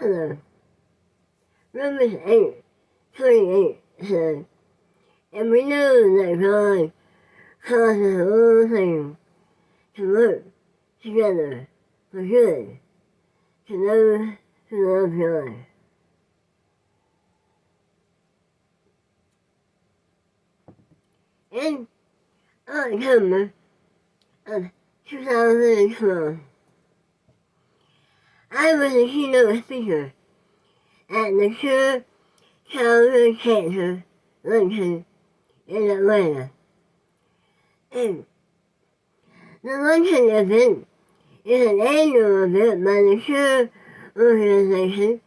Hello. Romans 8:28 says, and we know that God causes all things to work together for good to those who love God. In October of 2012, I was a keynote speaker at the Cure Childhood Cancer Luncheon in Atlanta. And the luncheon event is an annual event by the Cure organization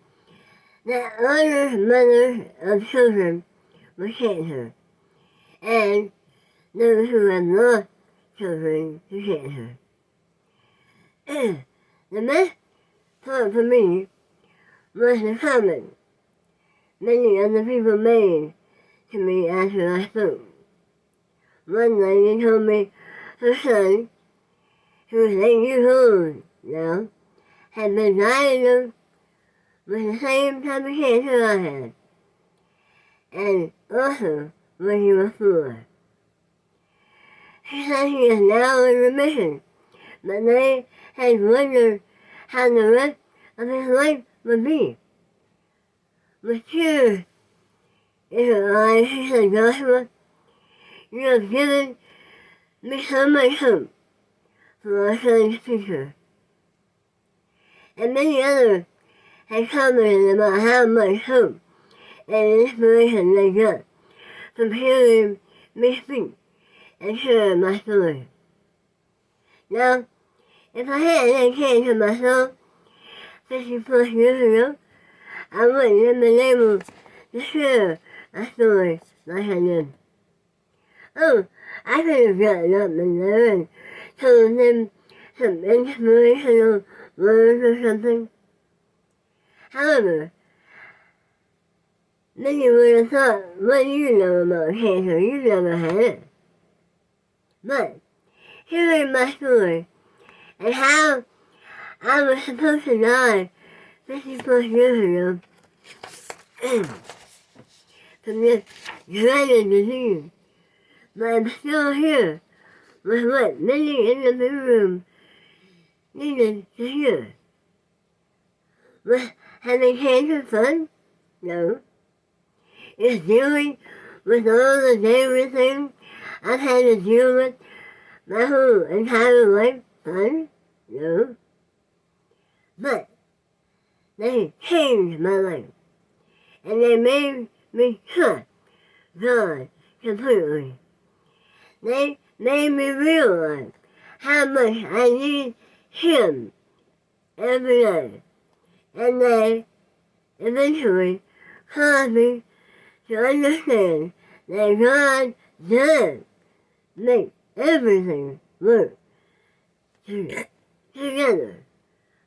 that honors mothers of children with cancer and those who have lost children to cancer. The best part for me was the comment many of the people made to me after I spoke. One lady told me her son, who was 8 years old now, had been diagnosed with the same type of cancer I had, and also when he was 4. She said he is now in remission, but they had wondered how the rest of his life would be. With tears in her eyes, she said, Joshua, you have given me so much hope for our son's future. And many others had commented about how much hope and inspiration they got from hearing me speak and share my story. Now, if I hadn't had cancer myself 50 plus years ago, I wouldn't have been able to share a story like I did. Oh, I could have gotten up in there and told them some inspirational words or something. However, many would have thought, what do you know about cancer? You've never had it. But, hearing my story and how I was supposed to die 50 plus years ago from this dreaded disease, but I'm still here with what many in the big room needed to hear. Was having cancer fun? No. Is dealing with all the daily things I've had to deal with my whole entire life fun? No. But they changed my life, and they made me trust God completely. They made me realize how much I need Him every day, and they eventually caused me to understand that God does make everything work together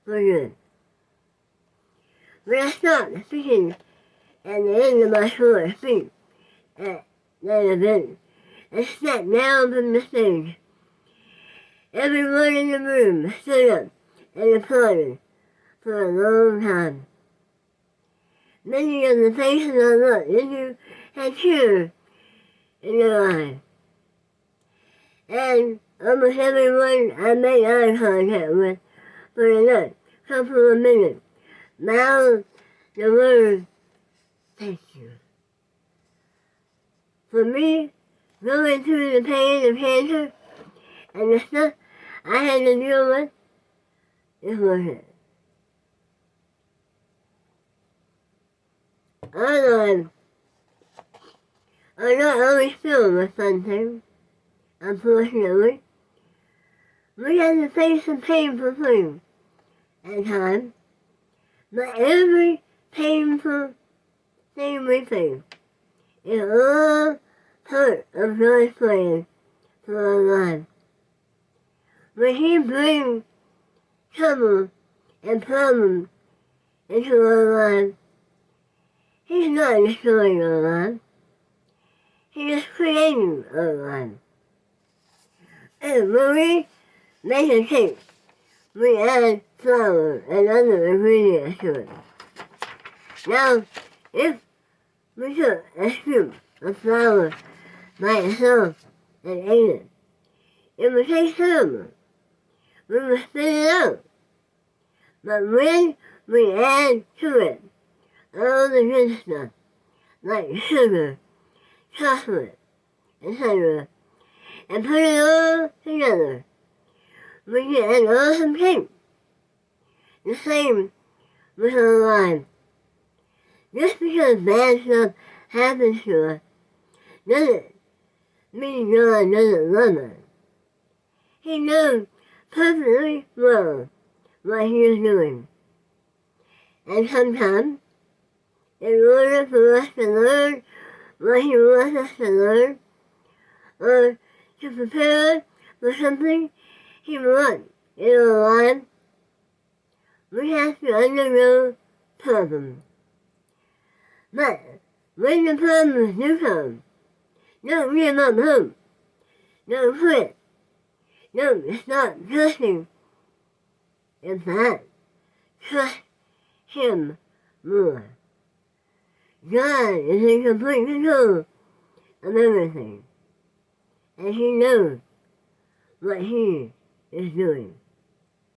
for good. When I stopped speaking at the end of my short speech at that event and sat down from the stage, everyone in the room stood up and applauded for a long time. Many of the faces I looked into had tears in their eyes, and almost everyone I made eye contact with for the next couple of minutes mouthed the word, thank you. For me, going through the pain of cancer and the stuff I had to deal with, it worth it. Our lives are not always filled with fun things, unfortunately. We have to face some painful things at times, but every painful thing we face is all part of God's plan for our lives. When He brings trouble and problems into our lives, He's not destroying our lives. He is creating our lives. And when we make a cake, we add flour and other ingredients to it. Now, if we took a scoop of flour by itself and ate it, it would taste terrible. We would spit it out. But when we add to it all the good stuff, like sugar, chocolate, etc., and put it all together, we get an awesome cake. The same with our lives. Just because bad stuff happens to us doesn't mean God doesn't love us. He knows perfectly well what he is doing. And sometimes, in order for us to learn what he wants us to learn, or to prepare us for something he wants in our lives, we have to undergo problems. But when the problems do come, don't give up hope. Don't quit. Don't stop trusting. In fact, trust him more. God is in complete control of everything, and he knows what he is doing.